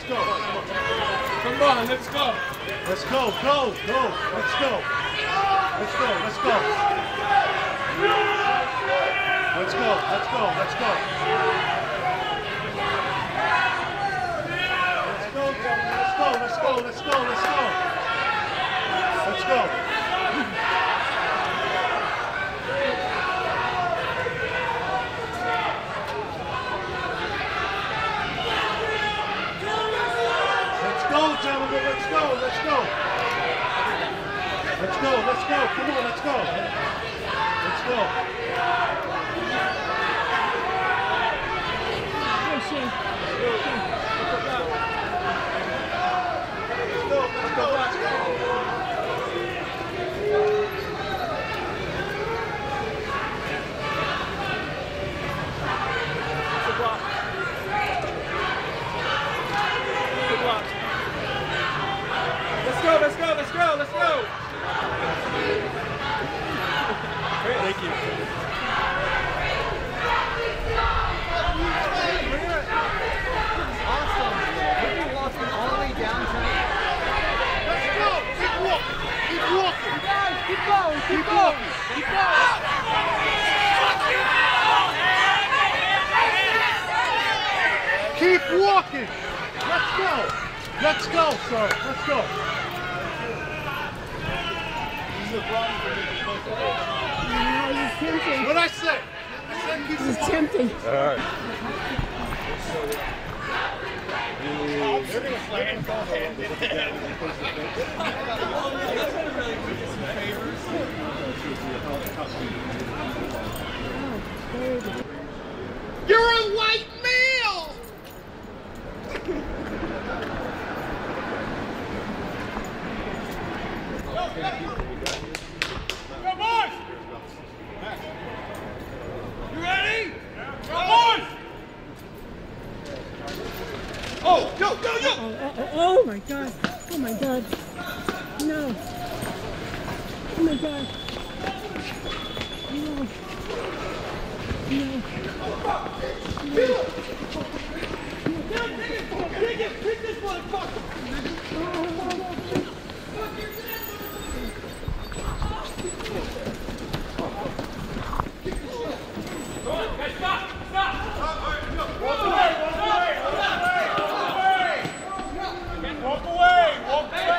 let's go. Come on, let's go. Let's go, go, go. Let's go. Let's go, let's go. Let's go, let's go, let's go. Let's go, let's go, let's go, let's go. Let's go. Let's go, gentlemen, let's go, let's go. Let's go, let's go, come on, let's go. Let's go. Let's go, let's go, let's go. Thank you. Awesome. We're walking all the way downtown. Let's go. Keep walking. Keep walking. Guys, keep going. Keep going. Keep going. Keep walking. Let's go. Let's go, sir. Let's go. What'd I say? I said keep This is tempting. All right. They're gonna play and go hand in hand. You're a white male! Go, boys! You ready? Go, boys! Oh, go, go, go! Oh my God. Oh my God. No. Oh my God. No. No. Dig it! Pick this motherfucker! Guys, stop! Stop! Walk away! Walk away! Walk away! Walk away!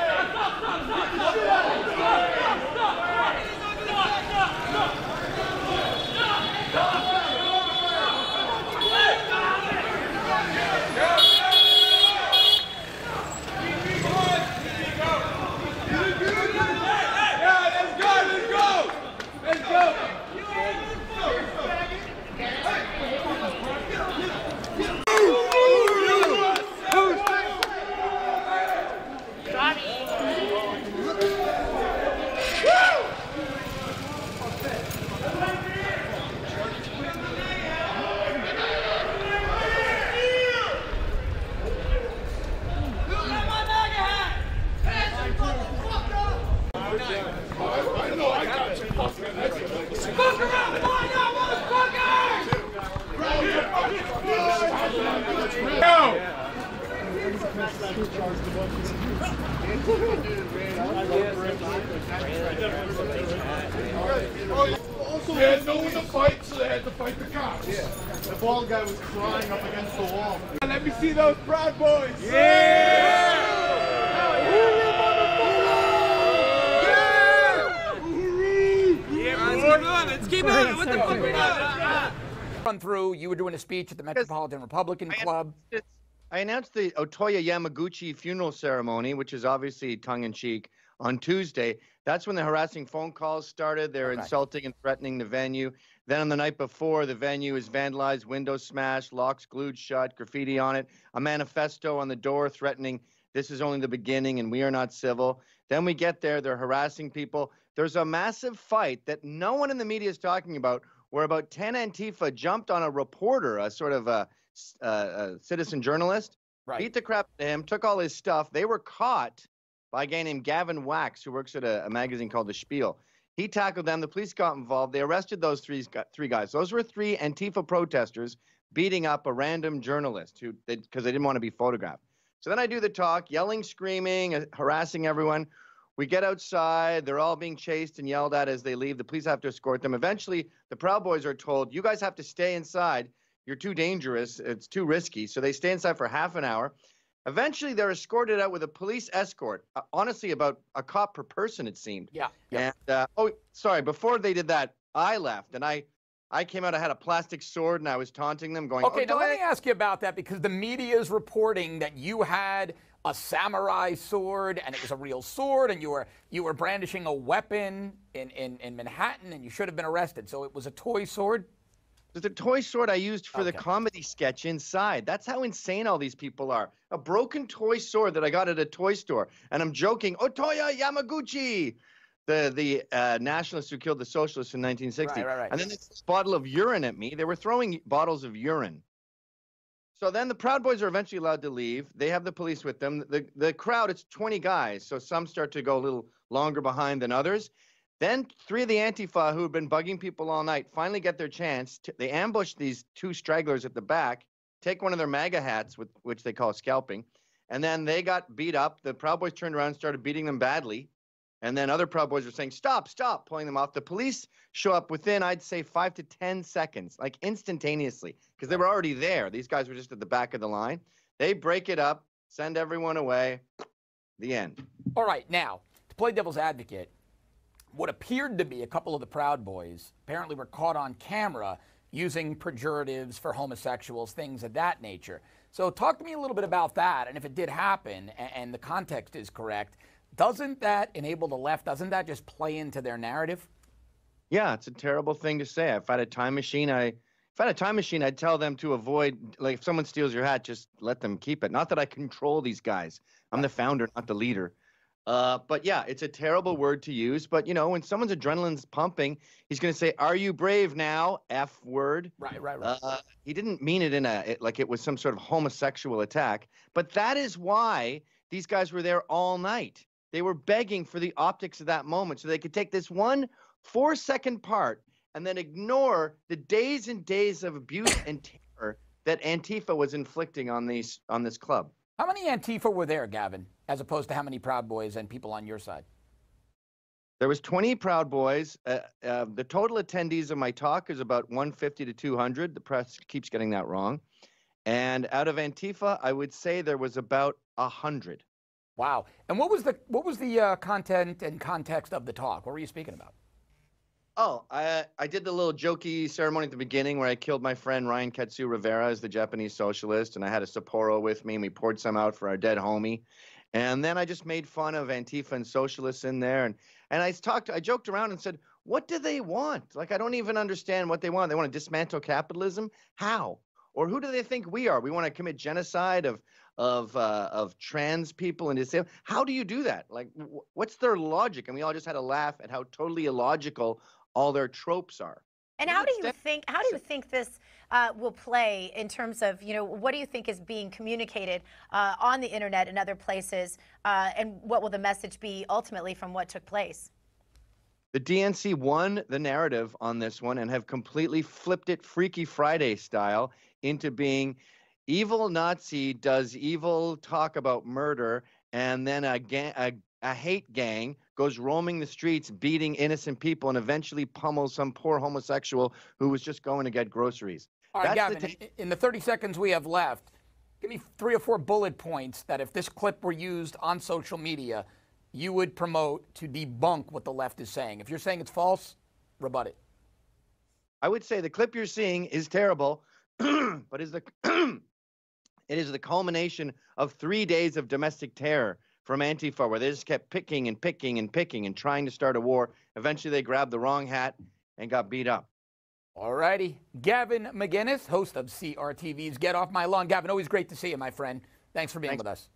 They had no one to fight, so they had to fight the cops. Yeah. The bald guy was crying up against the wall. Let me see those Proud Boys! Yeah! Let's keep moving! What the fuck we got? Run through, you were doing a speech at the Metropolitan Republican Club. I announced the Otoya Yamaguchi funeral ceremony, which is obviously tongue-in-cheek, on Tuesday. That's when the harassing phone calls started. They're insulting and threatening the venue. Then on the night before, the venue is vandalized, windows smashed, locks glued shut, graffiti on it, a manifesto on the door threatening, this is only the beginning and we are not civil. Then we get there, they're harassing people. There's a massive fight that no one in the media is talking about, where about 10 Antifa jumped on a reporter, a sort of a citizen journalist, beat the crap out of him, took all his stuff. They were caught by a guy named Gavin, who works at a magazine called The Spiel. He tackled them. The police got involved. They arrested those three guys. Those were three Antifa protesters beating up a random journalist because they didn't want to be photographed. So then I do the talk, yelling, screaming, harassing everyone. We get outside. They're all being chased and yelled at as they leave. The police have to escort them. Eventually, the Proud Boys are told, you guys have to stay inside. You're too dangerous. It's too risky. So they stay inside for half an hour. Eventually, they're escorted out with a police escort. Honestly, about a cop per person, it seemed. Yeah. And, sorry, before they did that, I left. And I came out, I had a plastic sword, and I was taunting them, going, okay, now let me ask you about that, because the media is reporting that you had a samurai sword, and it was a real sword, and you were brandishing a weapon in Manhattan, and you should have been arrested. So it was a toy sword? It's a toy sword I used for the comedy sketch inside. That's how insane all these people are. A broken toy sword that I got at a toy store. And I'm joking, Otoya Yamaguchi, the nationalists who killed the socialists in 1960. Right. And then this bottle of urine at me. They were throwing bottles of urine. So then the Proud Boys are eventually allowed to leave. They have the police with them. The crowd, it's 20 guys. So some start to go a little longer behind than others. Then 3 of the Antifa who had been bugging people all night finally get their chance. They ambush these 2 stragglers at the back, take one of their MAGA hats, which they call scalping, and then they got beat up. The Proud Boys turned around and started beating them badly. And then other Proud Boys were saying, stop, stop, pulling them off. The police show up within, I'd say, 5 to 10 seconds, like instantaneously, because they were already there. These guys were just at the back of the line. They break it up, send everyone away. The end. All right, now, to play devil's advocate, what appeared to be a couple of the Proud Boys apparently were caught on camera using pejoratives for homosexuals, things of that nature. So talk to me a little bit about that, and if it did happen, and the context is correct, doesn't that enable the left, doesn't that just play into their narrative? Yeah, it's a terrible thing to say. If I had a time machine, I'd tell them to avoid, like, if someone steals your hat, just let them keep it. Not that I control these guys. I'm the founder, not the leader. But yeah, it's a terrible word to use. But, you know, when someone's adrenaline's pumping, he's going to say, are you brave now? F word. Right. He didn't mean it like it was some sort of homosexual attack. But that is why these guys were there all night. They were begging for the optics of that moment so they could take this 1 4-second part and then ignore the days and days of abuse and terror that Antifa was inflicting on this club. How many Antifa were there, Gavin, as opposed to how many Proud Boys and people on your side? There was 20 Proud Boys. The total attendees of my talk is about 150 to 200. The press keeps getting that wrong. And out of Antifa, I would say there was about 100. Wow. And what was the content and context of the talk? What were you speaking about? Oh, I did the little jokey ceremony at the beginning where I killed my friend Ryan Ketsu Rivera as the Japanese socialist, and I had a Sapporo with me, and we poured some out for our dead homie. And then I just made fun of Antifa and socialists in there, and I joked around and said, what do they want? Like, I don't even understand what they want. They want to dismantle capitalism? How? Or who do they think we are? We want to commit genocide of trans people and disabled. How do you do that? Like, what's their logic? And we all just had a laugh at how totally illogical all their tropes are. And how do you think this will play in terms of, you know, what do you think is being communicated on the internet and other places, and what will the message be ultimately from what took place? The DNC won the narrative on this one and have completely flipped it Freaky Friday style into being evil Nazi does evil talk about murder, and then a hate gang goes roaming the streets, beating innocent people, and eventually pummels some poor homosexual who was just going to get groceries. All right, Gavin, in the 30 seconds we have left, give me 3 or 4 bullet points that if this clip were used on social media, you would promote to debunk what the left is saying. If you're saying it's false, rebut it. I would say the clip you're seeing is terrible, but it is the culmination of 3 days of domestic terror from Antifa, where they just kept picking and picking and picking and trying to start a war. Eventually, they grabbed the wrong hat and got beat up. All righty. Gavin Mcinnes, host of CRTV's Get Off My Lawn. Gavin, always great to see you, my friend. Thanks for being with us.